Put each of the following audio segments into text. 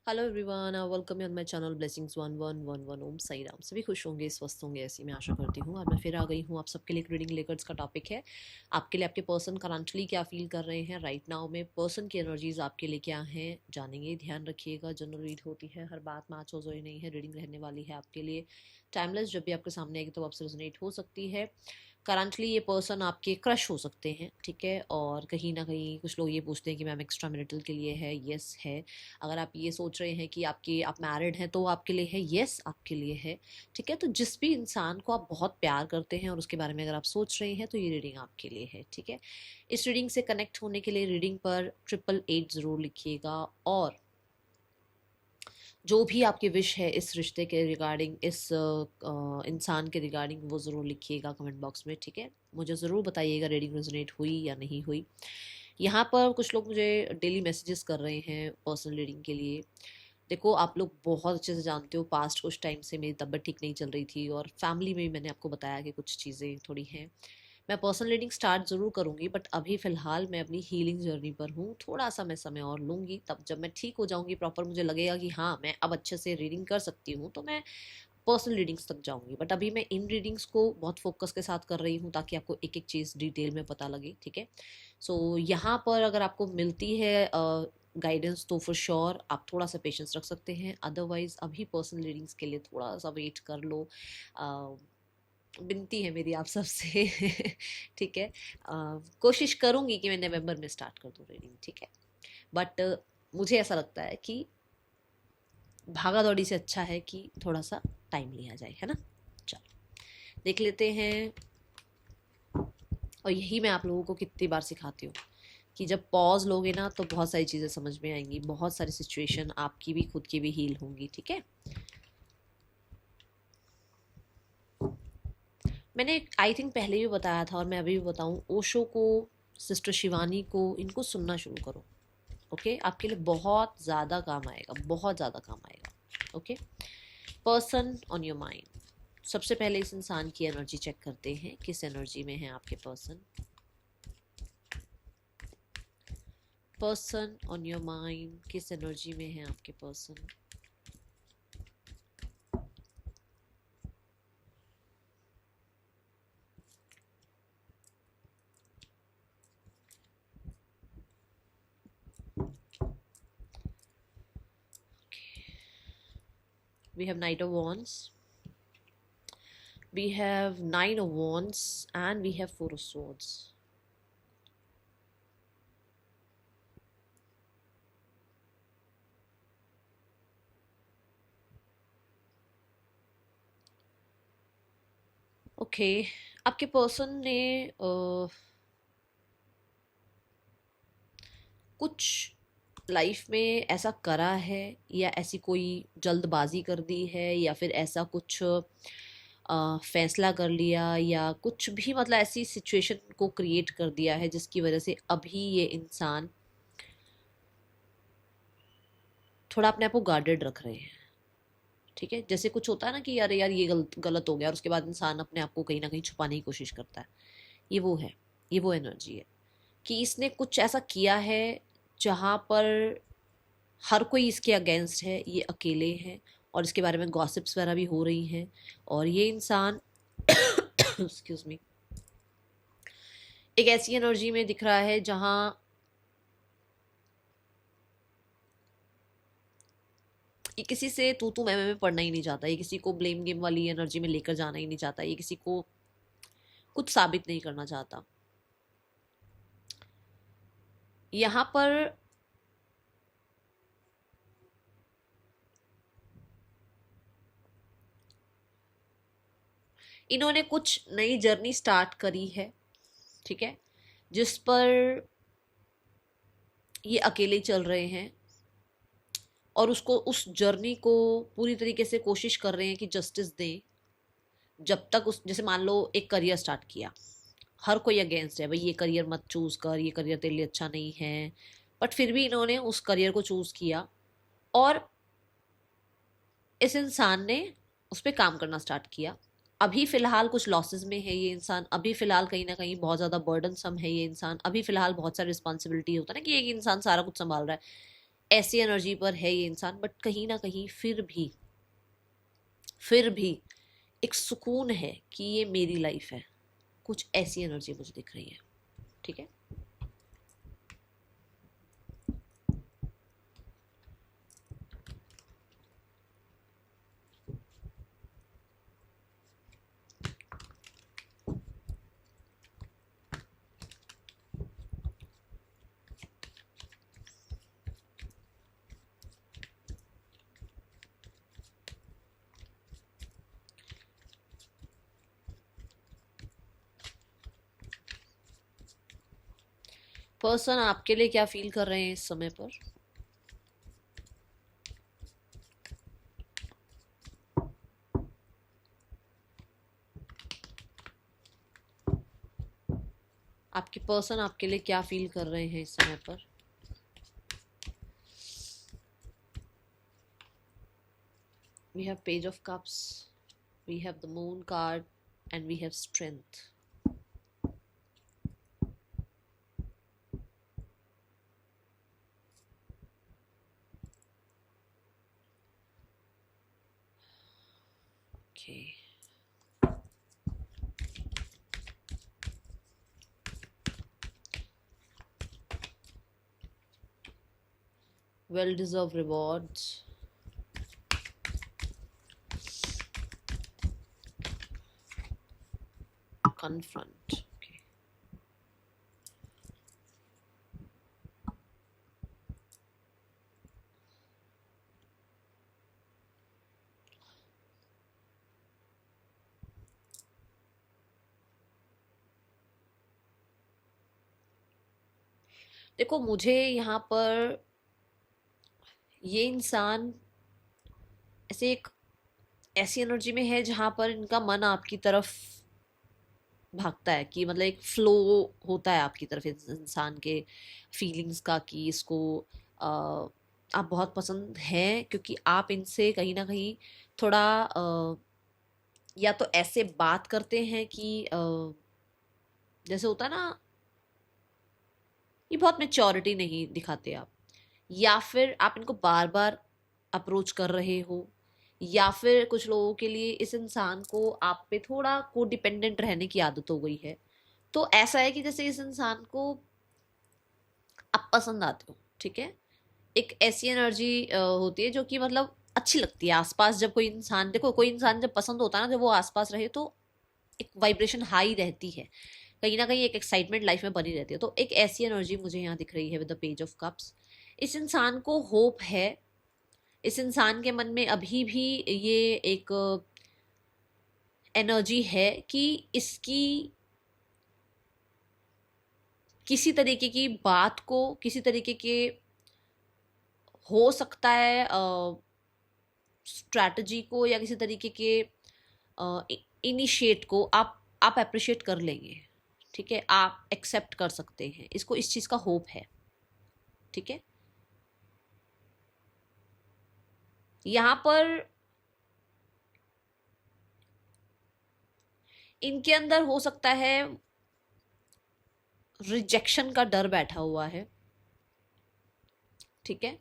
Hello everyone, welcome on my channel blessings 1111 ओम साई राम। सभी खुश होंगे, स्वस्थ होंगे, ऐसी मैं आशा करती हूँ। और मैं फिर आ गई हूँ आप सबके लिए एक रीडिंग लेकर। इसका टॉपिक है आपके लिए आपके पर्सन करंटली क्या फील कर रहे हैं राइट नाउ में। पर्सन की एनर्जीज आपके लिए क्या हैं जानेंगे। ध्यान रखिएगा, जनरल रीड होती है, हर बात मैच हो जोई नहीं है। रीडिंग रहने वाली है आपके लिए टाइमलेस। जब भी आपके सामने आएगी तो आपसे रेजोनेट हो सकती है। करंटली ये पर्सन आपके क्रश हो सकते हैं, ठीक है। और कहीं ना कहीं कुछ लोग ये पूछते हैं कि मैम एक्स्ट्रा मैरिटल के लिए है। यस है। अगर आप ये सोच रहे हैं कि आप मैरिड हैं तो वो आपके लिए है। यस, आपके लिए है, ठीक है। तो जिस भी इंसान को आप बहुत प्यार करते हैं और उसके बारे में अगर आप सोच रहे हैं तो ये रीडिंग आपके लिए है, ठीक है। इस रीडिंग से कनेक्ट होने के लिए रीडिंग पर 888 ज़रूर लिखिएगा। और जो भी आपकी विश है इस रिश्ते के रिगार्डिंग, इस इंसान के रिगार्डिंग, वो ज़रूर लिखिएगा कमेंट बॉक्स में, ठीक है। मुझे ज़रूर बताइएगा रीडिंग रेजोनेट हुई या नहीं हुई। यहाँ पर कुछ लोग मुझे डेली मैसेजेस कर रहे हैं पर्सनल रीडिंग के लिए। देखो, आप लोग बहुत अच्छे से जानते हो पास्ट कुछ टाइम से मेरी तबीयत ठीक नहीं चल रही थी और फैमिली में भी मैंने आपको बताया कि कुछ चीज़ें थोड़ी हैं। मैं पर्सनल रीडिंग स्टार्ट ज़रूर करूँगी, बट अभी फ़िलहाल मैं अपनी हीलिंग जर्नी पर हूँ। थोड़ा सा मैं समय और लूँगी, तब जब मैं ठीक हो जाऊँगी प्रॉपर, मुझे लगेगा कि हाँ मैं अब अच्छे से रीडिंग कर सकती हूँ, तो मैं पर्सनल रीडिंग्स तक जाऊँगी। बट अभी मैं इन रीडिंग्स को बहुत फोकस के साथ कर रही हूँ ताकि आपको एक एक चीज़ डिटेल में पता लगे, ठीक है। सो यहाँ पर अगर आपको मिलती है गाइडेंस तो फॉर श्योर आप थोड़ा सा पेशेंस रख सकते हैं। अदरवाइज अभी पर्सनल रीडिंग्स के लिए थोड़ा सा वेट कर लो। विनती है मेरी आप सबसे ठीक है। कोशिश करूँगी कि मैं नवंबर में स्टार्ट कर दूँ रीडिंग, ठीक है। बट मुझे ऐसा लगता है कि भागा दौड़ी से अच्छा है कि थोड़ा सा टाइम लिया जाए, है ना। चलो देख लेते हैं। और यही मैं आप लोगों को कितनी बार सिखाती हूँ कि जब पॉज लोगे ना तो बहुत सारी चीज़ें समझ में आएंगी, बहुत सारी सिचुएशन आपकी भी खुद की भी हील होंगी, ठीक है। मैंने आई थिंक पहले भी बताया था और मैं अभी भी बताऊँ, ओशो को, सिस्टर शिवानी को, इनको सुनना शुरू करो, ओके। आपके लिए बहुत ज़्यादा काम आएगा, बहुत ज़्यादा काम आएगा, okay. Person on your mind. सबसे पहले इस इंसान की एनर्जी चेक करते हैं, किस एनर्जी में है आपके person. Person on your mind, किस एनर्जी में है आपके person. We have Knight of Wands, we have Nine of Wands, and we have Four of Swords. Okay, आपके पर्सन ने कुछ लाइफ में ऐसा करा है या ऐसी कोई जल्दबाजी कर दी है या फिर ऐसा कुछ फैसला कर लिया या कुछ भी, मतलब ऐसी सिचुएशन को क्रिएट कर दिया है जिसकी वजह से अभी ये इंसान थोड़ा अपने आप को गार्डेड रख रहे हैं, ठीक है। जैसे कुछ होता है ना कि यार यार ये गलत गलत हो गया और उसके बाद इंसान अपने आप को कहीं ना कहीं छुपाने की कोशिश करता है। ये वो है, ये वो एनर्जी है कि इसने कुछ ऐसा किया है जहाँ पर हर कोई इसके अगेंस्ट है, ये अकेले हैं और इसके बारे में गॉसिप्स वगैरह भी हो रही हैं। और ये इंसान एक्सक्यूज मी, एक ऐसी एनर्जी में दिख रहा है जहाँ ये किसी से तू मैं पढ़ना ही नहीं चाहता, ये किसी को ब्लेम गेम वाली एनर्जी में लेकर जाना ही नहीं चाहता, ये किसी को कुछ साबित नहीं करना चाहता। यहाँ पर इन्होंने कुछ नई जर्नी स्टार्ट करी है, ठीक है, जिस पर ये अकेले चल रहे हैं और उसको, उस जर्नी को पूरी तरीके से कोशिश कर रहे हैं कि जस्टिस दें। जब तक उस, जैसे मान लो एक करियर स्टार्ट किया, हर कोई अगेंस्ट है, भाई ये करियर मत चूज कर, ये करियर तेरे लिए अच्छा नहीं है, बट फिर भी इन्होंने उस करियर को चूज किया और इस इंसान ने उस पर काम करना स्टार्ट किया। अभी फिलहाल कुछ लॉसेस में है ये इंसान, अभी फिलहाल कहीं ना कहीं बहुत ज़्यादा बर्डन सम है ये इंसान, अभी फिलहाल बहुत सारी रिस्पॉन्सिबिलिटी होता है ना कि एक इंसान सारा कुछ संभाल रहा है। ऐसी एनर्जी पर है ये इंसान, बट कहीं ना कहीं फिर भी एक सुकून है कि ये मेरी लाइफ है, कुछ ऐसी एनर्जी मुझे दिख रही है। ठीक है, पर्सन आपके लिए क्या फील कर रहे हैं इस समय पर? आपके पर्सन आपके लिए क्या फील कर रहे हैं इस समय पर? We have Page of Cups, we have the Moon card, and we have Strength. Okay. Well-deserved rewards. Confront. Okay. देखो, मुझे यहाँ पर ये इंसान ऐसे एक ऐसी एनर्जी में है जहां पर इनका मन आपकी तरफ भागता है, कि मतलब एक फ्लो होता है आपकी तरफ इस इंसान के फीलिंग्स का, कि इसको आ, आप बहुत पसंद हैं, क्योंकि आप इनसे कहीं ना कहीं थोड़ा या तो ऐसे बात करते हैं कि जैसे होता है ना, ये बहुत मेच्योरिटी नहीं दिखाते आप, या फिर आप इनको बार बार अप्रोच कर रहे हो, या फिर कुछ लोगों के लिए इस इंसान को आप पे थोड़ा को डिपेंडेंट रहने की आदत हो गई है। तो ऐसा है कि जैसे इस इंसान को आप पसंद आते हो, ठीक है, एक ऐसी एनर्जी होती है जो कि मतलब अच्छी लगती है आसपास। जब कोई इंसान, देखो कोई इंसान जब पसंद होता है ना, जब वो आसपास रहे तो एक वाइब्रेशन हाई रहती है, कहीं ना कहीं एक एक्साइटमेंट लाइफ में बनी रहती है। तो एक ऐसी एनर्जी मुझे यहाँ दिख रही है with the page of cups. इस इंसान को होप है, इस इंसान के मन में अभी भी ये एक एनर्जी है कि इसकी किसी तरीके की बात को, किसी तरीके के हो सकता है स्ट्रैटेजी को, या किसी तरीके के इनिशिएट को आप अप्रिशिएट कर लेंगे। ठीक है, आप एक्सेप्ट कर सकते हैं इसको, इस चीज का होप है। ठीक है, यहां पर इनके अंदर हो सकता है रिजेक्शन का डर बैठा हुआ है। ठीक है,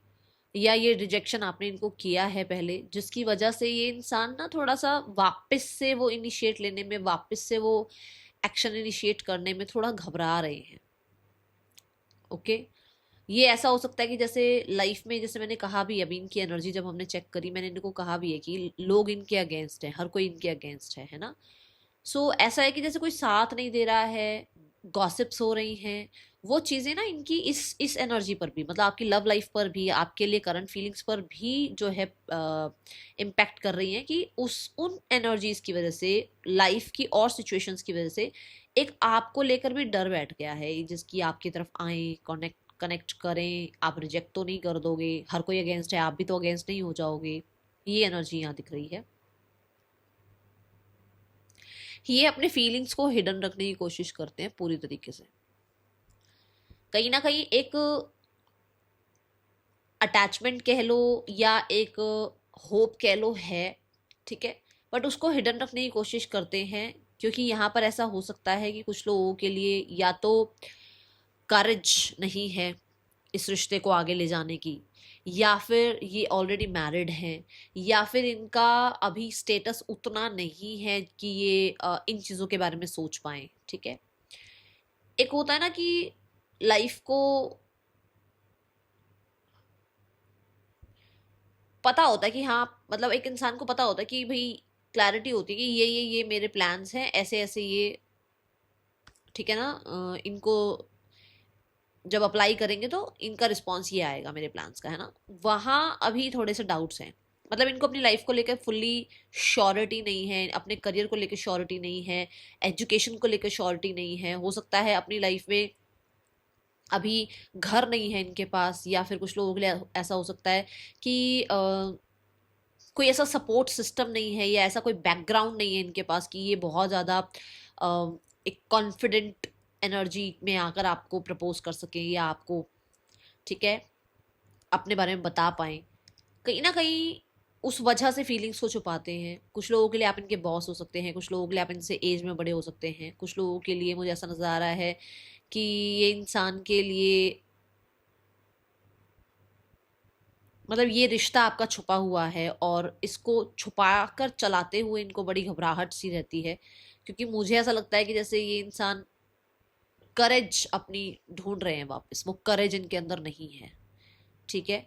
या ये रिजेक्शन आपने इनको किया है पहले, जिसकी वजह से ये इंसान ना थोड़ा सा वापस से वो इनिशिएट लेने में, वापस से वो एक्शन इनिशिएट करने में थोड़ा घबरा रहे हैं। ओके, ये ऐसा हो सकता है कि जैसे लाइफ में, जैसे मैंने कहा भी अभी, इनकी एनर्जी जब हमने चेक करी, मैंने इनको कहा भी है कि लोग इनके अगेंस्ट है, हर कोई इनके अगेंस्ट है ना। सो ऐसा है कि जैसे कोई साथ नहीं दे रहा है, गॉसिप्स हो रही हैं, वो चीजें ना इनकी इस एनर्जी पर भी, मतलब आपकी लव लाइफ पर भी, आपके लिए करंट फीलिंग्स पर भी जो है इम्पैक्ट कर रही हैं, कि उन एनर्जीज की वजह से, लाइफ की और सिचुएशंस की वजह से एक आपको लेकर भी डर बैठ गया है, जिसकी आपकी तरफ आए, कनेक्ट करें, आप रिजेक्ट तो नहीं कर दोगे, हर कोई अगेंस्ट है, आप भी तो अगेंस्ट नहीं हो जाओगे। ये एनर्जी यहाँ दिख रही है। ये अपने फीलिंग्स को हिडन रखने की कोशिश करते हैं पूरी तरीके से, कहीं ना कहीं एक अटैचमेंट कह लो या एक होप कह लो है। ठीक है, बट उसको हिडन रखने की कोशिश करते हैं, क्योंकि यहाँ पर ऐसा हो सकता है कि कुछ लोगों के लिए या तो करेज नहीं है इस रिश्ते को आगे ले जाने की, या फिर ये ऑलरेडी मैरिड हैं, या फिर इनका अभी स्टेटस उतना नहीं है कि ये इन चीज़ों के बारे में सोच पाए। ठीक है, एक होता है ना कि लाइफ को पता होता है कि हाँ, मतलब एक इंसान को पता होता है कि भाई क्लैरिटी होती है कि ये मेरे प्लान्स हैं, ऐसे ऐसे ये, ठीक है ना, इनको जब अप्लाई करेंगे तो इनका रिस्पॉन्स ये आएगा मेरे प्लान्स का, है ना। वहाँ अभी थोड़े से डाउट्स हैं, मतलब इनको अपनी लाइफ को लेकर फुल्ली श्योरिटी नहीं है, अपने करियर को लेकर श्योरिटी नहीं है, एजुकेशन को लेकर श्योरिटी नहीं है। हो सकता है अपनी लाइफ में अभी घर नहीं है इनके पास, या फिर कुछ लोगों के लिए ऐसा हो सकता है कि कोई ऐसा सपोर्ट सिस्टम नहीं है, या ऐसा कोई बैकग्राउंड नहीं है इनके पास कि ये बहुत ज़्यादा एक कॉन्फिडेंट एनर्जी में आकर आपको प्रपोज कर सके, या आपको, ठीक है, अपने बारे में बता पाए। कहीं ना कहीं उस वजह से फीलिंग्स को छुपाते हैं। कुछ लोगों के लिए आप इनके बॉस हो सकते हैं, कुछ लोगों के लिए आप इनसे एज में बड़े हो सकते हैं, कुछ लोगों के लिए मुझे ऐसा नज़र आ रहा है कि ये इंसान के लिए, मतलब ये रिश्ता आपका छुपा हुआ है और इसको छुपा कर चलाते हुए इनको बड़ी घबराहट सी रहती है, क्योंकि मुझे ऐसा लगता है कि जैसे ये इंसान करेज अपनी ढूंढ रहे हैं वापस, वो करेज इनके अंदर नहीं है। ठीक है,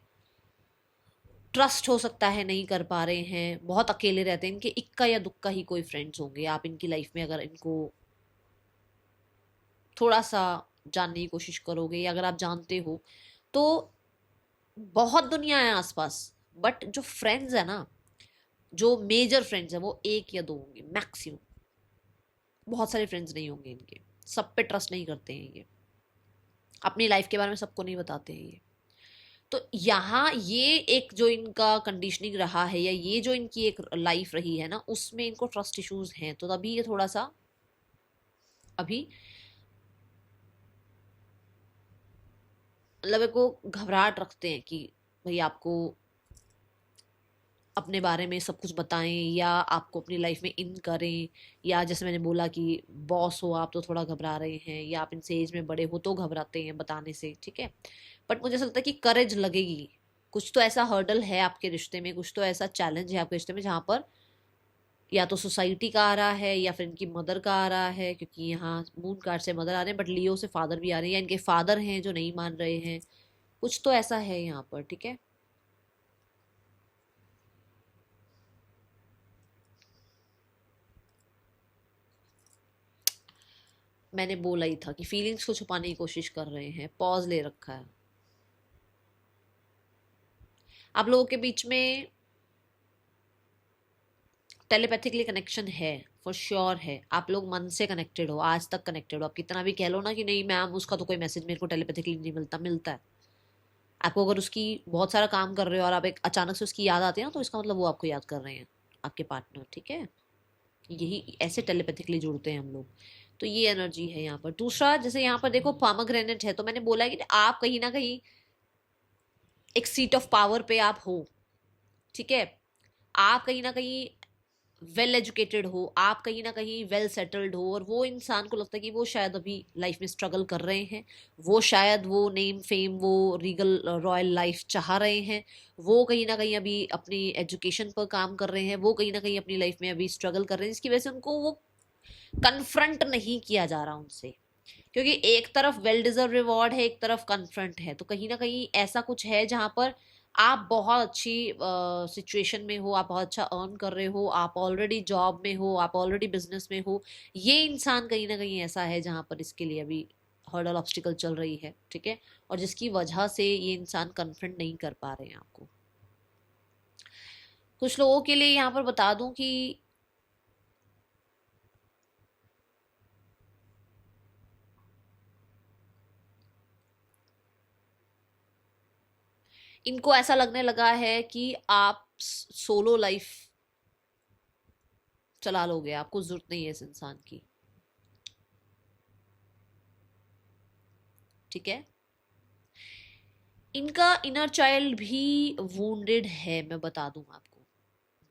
ट्रस्ट हो सकता है नहीं कर पा रहे हैं, बहुत अकेले रहते हैं, इनके इक्का या दुक्का ही कोई फ्रेंड्स होंगे। आप इनकी लाइफ में अगर इनको थोड़ा सा जानने की कोशिश करोगे, या अगर आप जानते हो, तो बहुत दुनिया है आसपास, बट जो फ्रेंड्स है ना, जो मेजर फ्रेंड्स है, वो एक या दो होंगे मैक्सिमम। बहुत सारे फ्रेंड्स नहीं होंगे इनके, सब पे ट्रस्ट नहीं करते हैं ये, अपनी लाइफ के बारे में सबको नहीं बताते हैं ये। तो यहाँ ये एक जो इनका कंडीशनिंग रहा है, या ये जो इनकी एक लाइफ रही है ना, उसमें इनको ट्रस्ट इश्यूज हैं, तो तभी ये थोड़ा सा अभी, मतलब को घबराहट रखते हैं कि भाई आपको अपने बारे में सब कुछ बताएं, या आपको अपनी लाइफ में इन करें, या जैसे मैंने बोला कि बॉस हो आप तो थोड़ा घबरा रहे हैं, या आप इनसे एज में बड़े हो तो घबराते हैं बताने से। ठीक है, बट मुझे ऐसा लगता है कि करेज लगेगी। कुछ तो ऐसा हर्डल है आपके रिश्ते में, कुछ तो ऐसा चैलेंज है आपके रिश्ते में, जहाँ पर या तो सोसाइटी का आ रहा है, या फिर इनकी मदर का आ रहा है, क्योंकि यहाँ मून कार्ड से मदर आ रहे हैं, बट लियो से फादर भी आ रहे हैं, या इनके फादर हैं जो नहीं मान रहे हैं। कुछ तो ऐसा है यहाँ पर। ठीक है, मैंने बोला ही था कि फीलिंग्स को छुपाने की कोशिश कर रहे हैं, पॉज ले रखा है। आप लोगों के बीच में टेलीपैथिकली कनेक्शन है, फॉर श्योर है। आप लोग मन से कनेक्टेड हो, आज तक कनेक्टेड हो। आप कितना भी कह लो ना कि नहीं मैम उसका तो कोई मैसेज मेरे को टेलीपैथिकली नहीं मिलता, मिलता है आपको। अगर उसकी बहुत सारा काम कर रहे हो और आप एक अचानक से उसकी याद आती है ना, तो इसका मतलब वो आपको याद कर रहे हैं, आपके पार्टनर। ठीक है, यही ऐसे टेलीपैथिकली जुड़ते हैं हम लोग। तो ये एनर्जी है यहाँ पर। दूसरा, जैसे यहाँ पर देखो पामाग्रेनेट है, तो मैंने बोला है कि आप कहीं ना कहीं एक सीट ऑफ पावर पे आप हो। ठीक है, आप कहीं ना कहीं वेल एजुकेटेड हो, आप कहीं ना कहीं वेल सेटल्ड हो, और वो इंसान को लगता है कि वो शायद अभी लाइफ में स्ट्रगल कर रहे हैं, वो शायद वो नेम फेम, वो रीगल रॉयल लाइफ चाह रहे हैं, वो कहीं ना कहीं अभी अपनी एजुकेशन पर काम कर रहे हैं, वो कहीं ना कहीं अपनी लाइफ में अभी स्ट्रगल कर रहे हैं, जिसकी वजह से उनको वो कन्फ्रंट नहीं किया जा रहा उनसे। क्योंकि एक तरफ वेल डिजर्व रिवॉर्ड है, एक तरफ कन्फ्रंट है, तो कहीं ना कहीं ऐसा कुछ है जहां पर आप बहुत अच्छी सिचुएशन में हो, आप बहुत अच्छा अर्न कर रहे हो, आप ऑलरेडी जॉब में हो, आप ऑलरेडी बिजनेस में हो। ये इंसान कहीं ना कहीं ऐसा है जहां पर इसके लिए अभी हर्डल ऑब्स्टिकल चल रही है। ठीक है, और जिसकी वजह से ये इंसान कन्फ्रंट नहीं कर पा रहे हैं आपको। कुछ लोगों के लिए यहाँ पर बता दूं कि इनको ऐसा लगने लगा है कि आप सोलो लाइफ चला लोगे, आपको जरूरत नहीं है इस इंसान की। ठीक है, इनका इनर चाइल्ड भी वुंडेड है, मैं बता दूं आपको।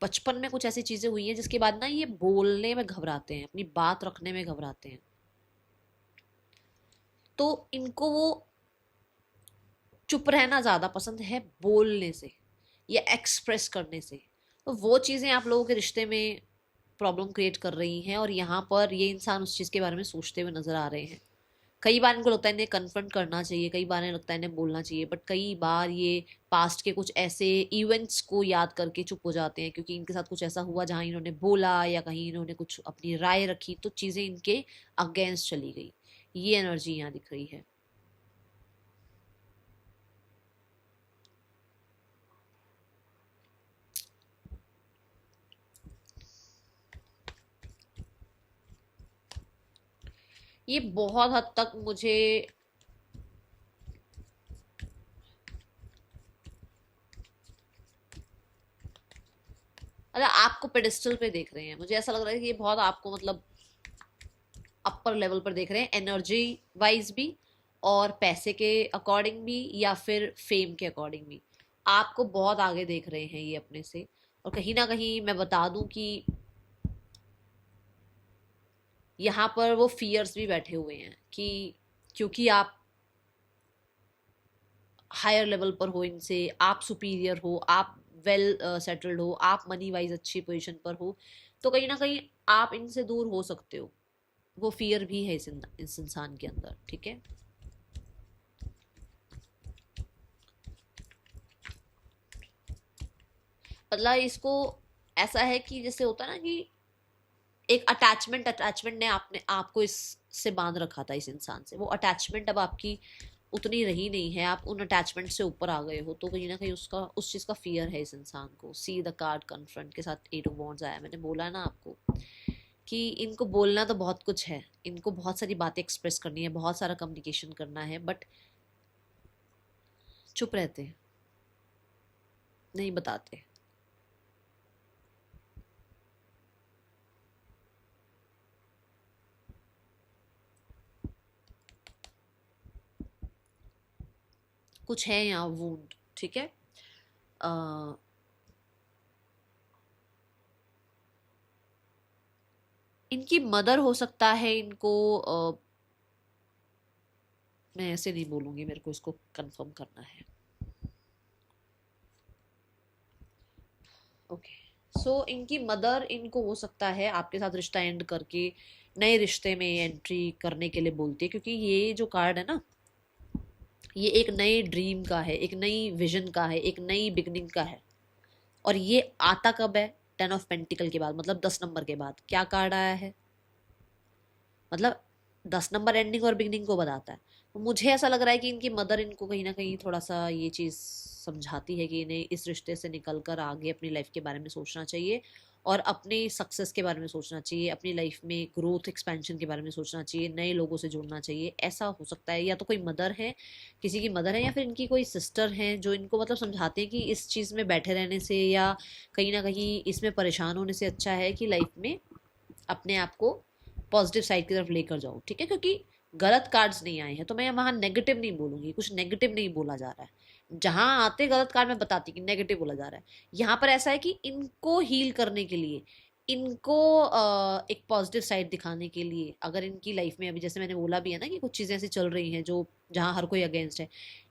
बचपन में कुछ ऐसी चीजें हुई हैं जिसके बाद ना ये बोलने में घबराते हैं, अपनी बात रखने में घबराते हैं। तो इनको वो चुप रहना ज़्यादा पसंद है बोलने से या एक्सप्रेस करने से। तो वो चीज़ें आप लोगों के रिश्ते में प्रॉब्लम क्रिएट कर रही हैं, और यहाँ पर ये इंसान उस चीज़ के बारे में सोचते हुए नजर आ रहे हैं। कई बार इनको लगता है इन्हें कन्फ्रंट करना चाहिए, कई बार इन्हें लगता है इन्हें बोलना चाहिए, बट कई बार ये पास्ट के कुछ ऐसे इवेंट्स को याद करके चुप हो जाते हैं, क्योंकि इनके साथ कुछ ऐसा हुआ जहाँ इन्होंने बोला या कहीं इन्होंने कुछ अपनी राय रखी तो चीज़ें इनके अगेंस्ट चली गई। ये एनर्जी यहाँ दिख रही है। ये बहुत हद तक मुझे मतलब आपको पेडिस्टल पे देख रहे हैं, मुझे ऐसा लग रहा है कि ये बहुत आपको मतलब अपर लेवल पर देख रहे हैं, एनर्जी वाइज भी और पैसे के अकॉर्डिंग भी या फिर फेम के अकॉर्डिंग भी आपको बहुत आगे देख रहे हैं ये अपने से। और कहीं ना कहीं मैं बता दूं कि यहाँ पर वो फियर्स भी बैठे हुए हैं कि क्योंकि आप हायर लेवल पर हो इनसे, आप सुपीरियर हो, आप वेल सेटल्ड हो, आप मनी वाइज अच्छी पोजीशन पर हो, तो कहीं ना कहीं आप इनसे दूर हो सकते हो। वो फियर भी है इस इंसान के अंदर, ठीक है। मतलब इसको ऐसा है कि जैसे होता है ना कि एक अटैचमेंट ने आपने आपको इससे बांध रखा था, इस इंसान से। वो अटैचमेंट अब आपकी उतनी रही नहीं है, आप उन अटैचमेंट से ऊपर आ गए हो, तो कहीं ना कहीं उसका उस चीज़ का फियर है इस इंसान को। सी द कार्ड कन्फ्रंट के साथ 8 ऑफ वॉन्ड्स आया। मैंने बोला ना आपको कि इनको बोलना तो बहुत कुछ है, इनको बहुत सारी बातें एक्सप्रेस करनी है, बहुत सारा कम्युनिकेशन करना है, बट चुप रहते हैं, नहीं बताते। कुछ है यहाँ वूंड, ठीक है। अ, इनकी मदर हो सकता है इनको मैं ऐसे नहीं बोलूंगी, मेरे को इसको कंफर्म करना है। ओके, सो इनकी मदर इनको हो सकता है आपके साथ रिश्ता एंड करके नए रिश्ते में एंट्री करने के लिए बोलती है, क्योंकि ये जो कार्ड है ना, ये एक नए ड्रीम का है, एक नई विजन का है, एक नई बिगनिंग का है। और ये आता कब है? 10 ऑफ पेंटिकल के बाद, मतलब 10 नंबर के बाद। क्या कार्ड आया है? मतलब 10 नंबर एंडिंग और बिगनिंग को बताता है। तो मुझे ऐसा लग रहा है कि इनकी मदर इनको कहीं ना कहीं थोड़ा सा ये चीज़ समझाती है कि इन्हें इस रिश्ते से निकल कर आगे अपनी लाइफ के बारे में सोचना चाहिए, और अपनी सक्सेस के बारे में सोचना चाहिए, अपनी लाइफ में ग्रोथ एक्सपेंशन के बारे में सोचना चाहिए, नए लोगों से जुड़ना चाहिए। ऐसा हो सकता है, या तो कोई मदर है, किसी की मदर है, या फिर इनकी कोई सिस्टर है जो इनको मतलब समझाते हैं कि इस चीज़ में बैठे रहने से या कहीं ना कहीं इसमें परेशान होने से अच्छा है कि लाइफ में अपने आप को पॉजिटिव साइड की तरफ लेकर जाओ, ठीक है। क्योंकि गलत कार्ड्स नहीं आए हैं, तो मैं वहां नेगेटिव नहीं बोलूंगी, कुछ नेगेटिव नहीं बोला जा रहा है। जहां आते गलत कार्ड मैं बताती कि नेगेटिव बोला जा रहा है। यहाँ पर ऐसा है कि इनको हील करने के लिए, इनको एक पॉजिटिव साइड दिखाने के लिए, अगर इनकी लाइफ में अभी जैसे मैंने बोला भी है ना कि कुछ चीजें ऐसी चल रही हैं जो जहाँ हर कोई अगेंस्ट है,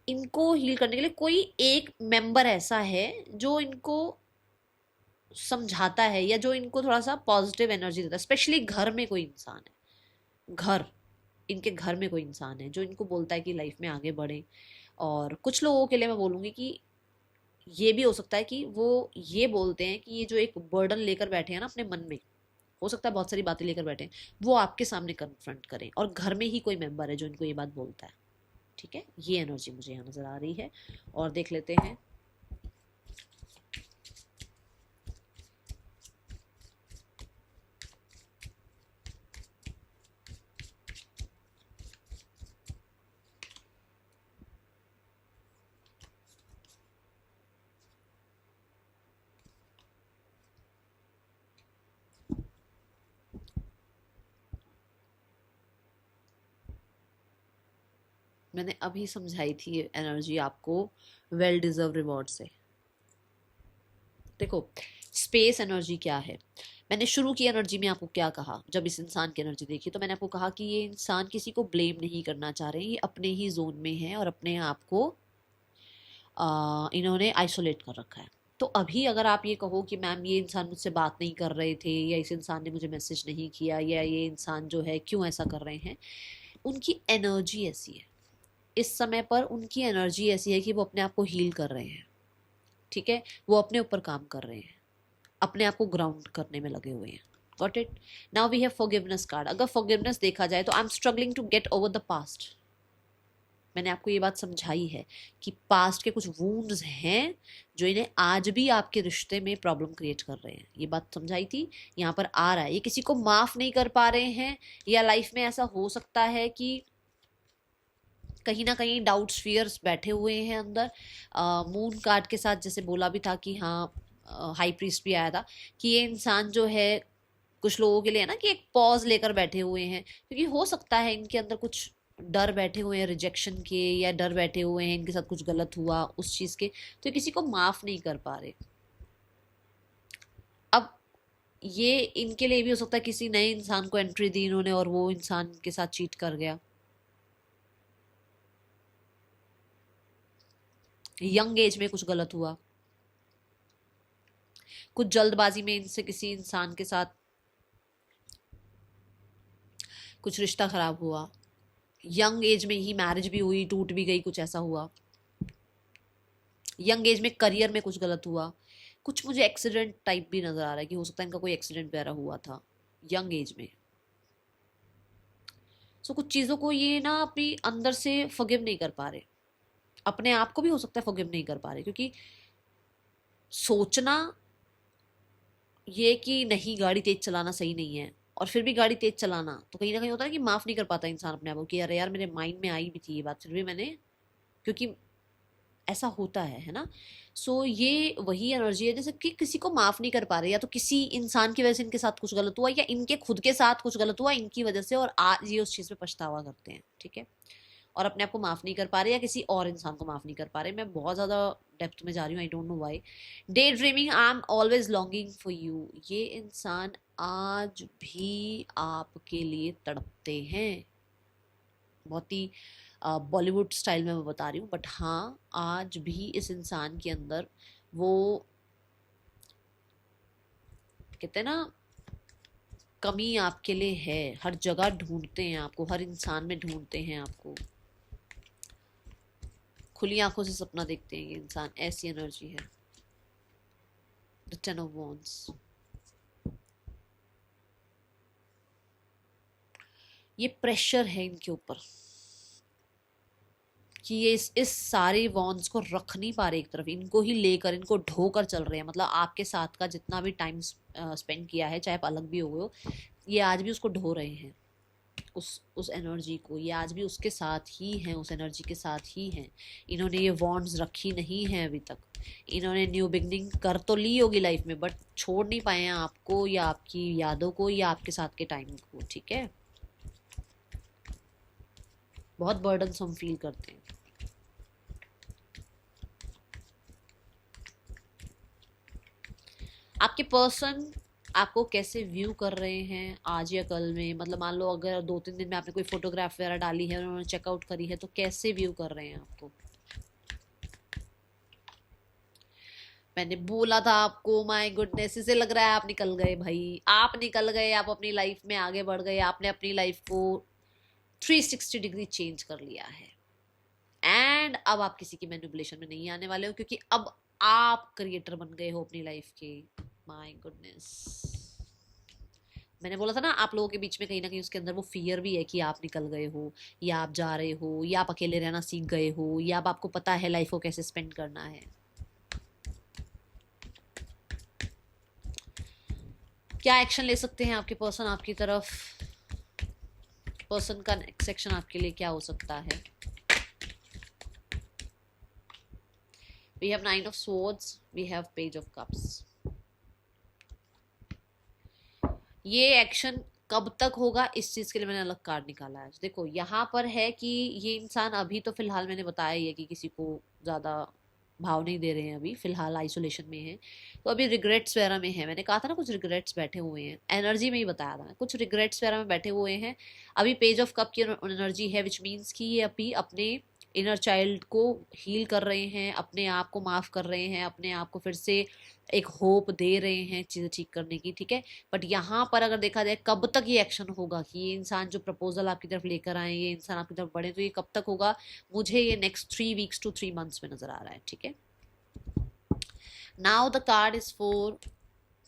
इनको हील करने के लिए कोई एक मेंबर ऐसा है जो इनको समझाता है, या जो इनको थोड़ा सा पॉजिटिव एनर्जी देता है। स्पेशली घर में कोई इंसान है, घर, इनके घर में कोई इंसान है जो इनको बोलता है कि लाइफ में आगे बढ़े। और कुछ लोगों के लिए मैं बोलूँगी कि ये भी हो सकता है कि वो ये बोलते हैं कि ये जो एक बर्डन लेकर बैठे हैं ना अपने मन में, हो सकता है बहुत सारी बातें लेकर बैठे हैं, वो आपके सामने कन्फ्रंट करें, और घर में ही कोई मेंबर है जो इनको ये बात बोलता है, ठीक है। ये एनर्जी मुझे यहाँ नजर आ रही है। और देख लेते हैं मैंने अभी समझाई थी एनर्जी आपको वेल डिजर्व रिवॉर्ड से। देखो, स्पेस एनर्जी क्या है, मैंने शुरू की एनर्जी में आपको क्या कहा, जब इस इंसान की एनर्जी देखी तो मैंने आपको कहा कि ये इंसान किसी को ब्लेम नहीं करना चाह रहे, ये अपने ही जोन में है और अपने आप को इन्होंने आइसोलेट कर रखा है। तो अभी अगर आप ये कहो कि मैम ये इंसान मुझसे बात नहीं कर रहे थे, या इस इंसान ने मुझे मैसेज नहीं किया, या ये इंसान जो है क्यों ऐसा कर रहे हैं, उनकी एनर्जी ऐसी है इस समय पर, उनकी एनर्जी ऐसी है कि वो अपने आप को हील कर रहे हैं, ठीक है, वो अपने ऊपर काम कर रहे हैं, अपने आप को ग्राउंड करने में लगे हुए हैं। Got it. Now we have forgiveness card. अगर फॉरगिवनेस देखा जाए तो I am struggling to get over the past. मैंने आपको ये बात समझाई है कि पास्ट के कुछ वूंड्स हैं जो इन्हें आज भी आपके रिश्ते में प्रॉब्लम क्रिएट कर रहे हैं। ये बात समझाई थी, यहाँ पर आ रहा है। ये किसी को माफ नहीं कर पा रहे हैं, या लाइफ में ऐसा हो सकता है कि कहीं ना कहीं डाउट्स फियर्स बैठे हुए हैं अंदर। मून कार्ड के साथ जैसे बोला भी था कि हाँ, हाई प्रीस्ट भी आया था कि ये इंसान जो है कुछ लोगों के लिए है ना कि एक पॉज लेकर बैठे हुए हैं, क्योंकि हो सकता है इनके अंदर कुछ डर बैठे हुए हैं रिजेक्शन के, या डर बैठे हुए हैं इनके साथ कुछ गलत हुआ उस चीज़ के, तो किसी को माफ नहीं कर पा रहे। अब ये इनके लिए भी हो सकता है किसी नए इंसान को एंट्री दी इन्होंने और वो इंसान के साथ चीट कर गया। यंग एज में कुछ गलत हुआ, कुछ जल्दबाजी में इनसे किसी इंसान के साथ कुछ रिश्ता खराब हुआ, यंग एज में ही मैरिज भी हुई, टूट भी गई, कुछ ऐसा हुआ। यंग एज में करियर में कुछ गलत हुआ, कुछ मुझे एक्सीडेंट टाइप भी नजर आ रहा है कि हो सकता है इनका कोई एक्सीडेंट वगैरह हुआ था यंग एज में। सो कुछ चीज़ों को ये ना अपनी अंदर से फॉरगिव नहीं कर पा रहे, अपने आप को भी हो सकता है फॉरगिव नहीं कर पा रहे, क्योंकि सोचना ये कि नहीं गाड़ी तेज चलाना सही नहीं है, और फिर भी गाड़ी तेज चलाना, तो कहीं ना कहीं होता है कि माफ नहीं कर पाता इंसान अपने आप को कि यार मेरे माइंड में आई भी थी ये बात, फिर भी मैंने, क्योंकि ऐसा होता है ना। सो ये वही एनर्जी है जैसे कि किसी को माफ नहीं कर पा रहे, या तो किसी इंसान की वजह से इनके साथ कुछ गलत हुआ, या इनके खुद के साथ कुछ गलत हुआ इनकी वजह से, और आज ये उस चीज़ पे पछतावा करते हैं, ठीक है, और अपने आप को माफ नहीं कर पा रहे, या किसी और इंसान को माफ नहीं कर पा रहे। मैं बहुत ज़्यादा डेप्थ में जा रही हूँ, I don't know why. Day dreaming, I am always longing for you. ये इंसान आज भी आपके लिए तड़पते हैं, बहुत ही बॉलीवुड स्टाइल में मैं बता रही हूँ, बट हाँ आज भी इस इंसान के अंदर वो कहते हैं ना कमी आपके लिए है। हर जगह ढूंढते हैं आपको, हर इंसान में ढूंढते हैं आपको, खुली आंखों से सपना देखते हैं ये इंसान, ऐसी एनर्जी है। द टेन ऑफ वॉन्ड्स, ये प्रेशर है इनके ऊपर कि ये इस सारे वॉन्ड्स को रख नहीं पा रहे एक तरफ, इनको ही लेकर, इनको ढोकर चल रहे हैं। मतलब आपके साथ का जितना भी टाइम स्पेंड किया है, चाहे आप अलग भी हो गए हो, ये आज भी उसको ढो रहे हैं, उस एनर्जी को। ये आज भी उसके साथ ही हैं, उस एनर्जी के साथ ही हैं। इन्होंने ये वॉन्ड्स रखी नहीं है अभी तक। इन्होंने न्यू बिगनिंग कर तो ली होगी लाइफ में, बट छोड़ नहीं पाए हैं आपको, या आपकी यादों को, या आपके साथ के टाइम को, ठीक है। बहुत बर्डनसम फील करते हैं। आपके पर्सन आपको कैसे व्यू कर रहे हैं आज या कल में, मतलब मान लो अगर 2-3 दिन में आपने कोई फोटोग्राफ वगैरह डाली है और उन्होंने चेकआउट करी है, तो कैसे व्यू कर रहे हैं आपको। मैंने बोला था आपको, माय गुडनेस, इसे लग रहा है आप निकल गए भाई, आप निकल गए, आप अपनी लाइफ में आगे बढ़ गए, आपने अपनी लाइफ को 360 डिग्री चेंज कर लिया है। एंड अब आप किसी की मैनिपुलेशन में नहीं आने वाले हो, क्योंकि अब आप क्रिएटर बन गए हो अपनी लाइफ के। माय गुडनेस, मैंने बोला था ना आप लोगों के बीच में कहीं ना कहीं उसके अंदर वो फियर भी है कि आप निकल गए हो, या आप जा रहे हो, या आप अकेले रहना सीख गए हो, या अब आपको पता है लाइफ को कैसे स्पेंड करना है। क्या एक्शन ले सकते हैं आपके पर्सन आपकी तरफ, पर्सन का नेक्स्ट एक्शन आपके लिए क्या हो सकता है। We have 9 of swords, we have page of cups. ये एक्शन कब तक होगा इस चीज के लिए मैंने अलग कार्ड निकाला है। देखो यहाँ पर है कि ये इंसान अभी तो फिलहाल मैंने बताया ही है कि किसी को ज्यादा भाव नहीं दे रहे हैं, अभी फिलहाल आइसोलेशन में है, तो अभी रिग्रेट्स वगैरह में है। मैंने कहा था ना कुछ रिग्रेट्स बैठे हुए हैं, एनर्जी में ही बताया था, कुछ रिग्रेट्स वगैरह में बैठे हुए हैं। अभी पेज ऑफ कप की एनर्जी है, विच मीन्स कि ये अभी अपने इनर चाइल्ड को हील कर रहे हैं, अपने आप को माफ़ कर रहे हैं, अपने आप को फिर से एक होप दे रहे हैं चीज़ें ठीक करने की, ठीक है। बट यहाँ पर अगर देखा जाए कब तक ये एक्शन होगा कि ये इंसान जो प्रपोजल आपकी तरफ लेकर आए, ये इंसान आपकी तरफ बढ़े, तो ये कब तक होगा? मुझे ये नेक्स्ट 3 वीक्स to 3 months में नजर आ रहा है, ठीक है। Now the card is for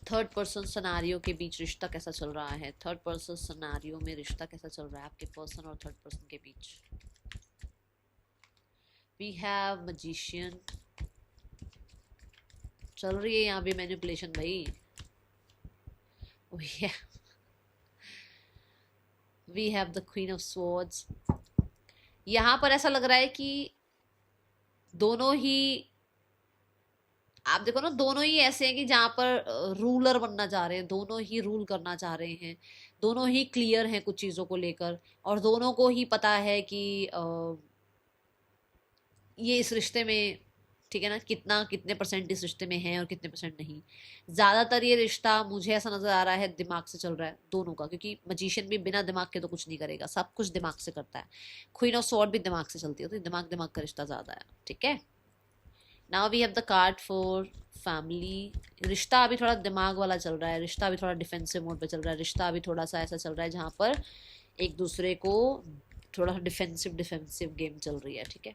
third person scenario के बीच रिश्ता कैसा चल रहा है। थर्ड पर्सन सिनेरियो में रिश्ता कैसा चल रहा है आपके पर्सन और थर्ड पर्सन के बीच। वी हैव मैजिशियन, चल रही है यहाँ भी मैनिपुलेशन भाई। We have the queen of swords. यहाँ पर ऐसा लग रहा है कि दोनों ही, आप देखो ना, दोनों ही ऐसे हैं कि जहाँ पर रूलर बनना चाह रहे हैं, दोनों ही रूल करना चाह रहे हैं, दोनों ही क्लियर हैं कुछ चीज़ों को लेकर, और दोनों को ही पता है कि ये इस रिश्ते में, ठीक है ना, कितने परसेंट इस रिश्ते में है और कितने परसेंट नहीं। ज़्यादातर ये रिश्ता मुझे ऐसा नज़र आ रहा है दिमाग से चल रहा है दोनों का, क्योंकि मजीशियन भी बिना दिमाग के तो कुछ नहीं करेगा, सब कुछ दिमाग से करता है। क्वीन ऑफ स्वॉर्ड भी दिमाग से चलती है, तो दिमाग दिमाग का रिश्ता ज़्यादा है, ठीक है। Now we have the card for family. रिश्ता अभी थोड़ा दिमाग वाला चल रहा है, रिश्ता अभी थोड़ा डिफेंसिव मोड पे चल रहा है, रिश्ता अभी थोड़ा सा ऐसा चल रहा है जहाँ पर एक दूसरे को थोड़ा डिफेंसिव गेम चल रही है, ठीक है।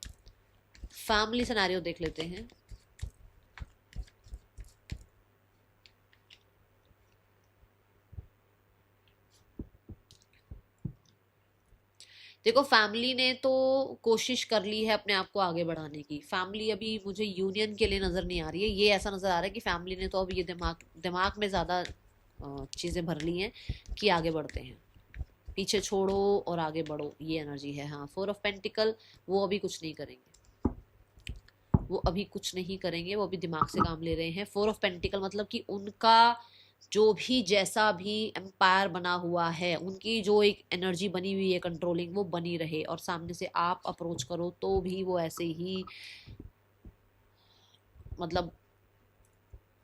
फैमिली सिनेरियो देख लेते हैं। देखो, फैमिली ने तो कोशिश कर ली है अपने आप को आगे बढ़ाने की। फैमिली अभी मुझे यूनियन के लिए नज़र नहीं आ रही है, ये ऐसा नज़र आ रहा है कि फैमिली ने तो अब ये दिमाग में ज़्यादा चीज़ें भर ली हैं कि आगे बढ़ते हैं, पीछे छोड़ो और आगे बढ़ो, ये एनर्जी है। हाँ, 4 ऑफ पेंटिकल, वो अभी कुछ नहीं करेंगे, वो अभी कुछ नहीं करेंगे, वो अभी दिमाग से काम ले रहे हैं। 4 ऑफ पेंटिकल मतलब कि उनका जो भी जैसा भी एम्पायर बना हुआ है, उनकी जो एक एनर्जी बनी हुई है कंट्रोलिंग, वो बनी रहे, और सामने से आप अप्रोच करो तो भी वो ऐसे ही मतलब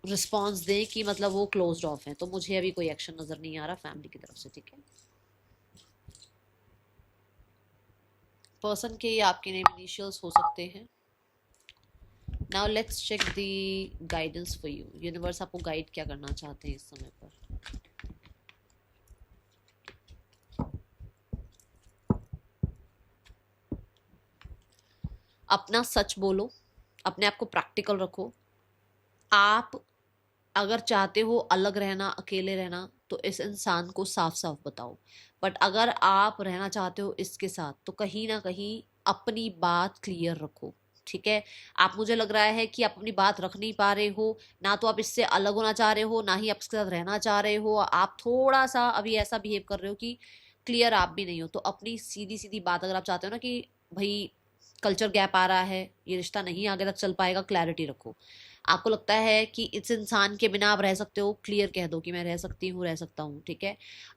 रिस्पॉन्स दें कि मतलब वो क्लोज्ड ऑफ है। तो मुझे अभी कोई एक्शन नज़र नहीं आ रहा फैमिली की तरफ से, ठीक है। पर्सन के ये आपके नेम इनिशियल्स हो सकते हैं। Now let's check the guidance for you. Universe आपको गाइड क्या करना चाहते हैं इस समय पर। अपना सच बोलो, अपने आप को प्रैक्टिकल रखो। आप अगर चाहते हो अलग रहना, अकेले रहना, तो इस इंसान को साफ साफ बताओ। बट अगर आप रहना चाहते हो इसके साथ, तो कहीं ना कहीं अपनी बात क्लियर रखो, ठीक है। आप, मुझे लग रहा है कि आप अपनी बात रख नहीं पा रहे हो, ना तो आप इससे अलग होना चाह रहे हो, ना ही आप इसके साथ रहना चाह रहे हो। आप थोड़ा सा अभी ऐसा बिहेव कर रहे हो कि क्लियर आप भी नहीं हो। तो अपनी सीधी सीधी बात, अगर आप चाहते हो ना कि भाई कल्चर गैप आ रहा है, ये रिश्ता नहीं आगे तक चल पाएगा, क्लैरिटी रखो। आपको लगता है कि इस इंसान के बिना आप रह सकते हो, क्लियर कह दो कि मैं रह सकती हूँ, रह सकता हूँ, ठीक है।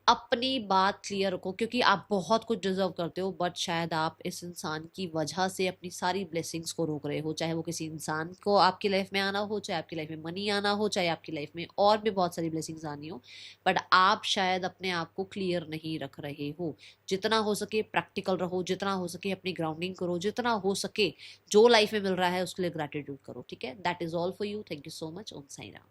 अपनी बात क्लियर रखो, क्योंकि आप बहुत कुछ डिजर्व करते हो, बट शायद आप इस इंसान की वजह से अपनी सारी ब्लेसिंग्स को रोक रहे हो। चाहे वो किसी इंसान को आपकी लाइफ में आना हो, चाहे आपकी लाइफ में मनी आना हो, चाहे आपकी लाइफ में और भी बहुत सारी ब्लेसिंग्स आनी हो, बट आप शायद अपने आप को क्लियर नहीं रख रहे हो। जितना हो सके प्रैक्टिकल रहो, जितना हो सके अपनी ग्राउंडिंग करो, जितना हो सके जो लाइफ में मिल रहा है उसके लिए ग्रैटिट्यूड करो, ठीक है। That is all for you. Thank you so much. Om Sai Ram.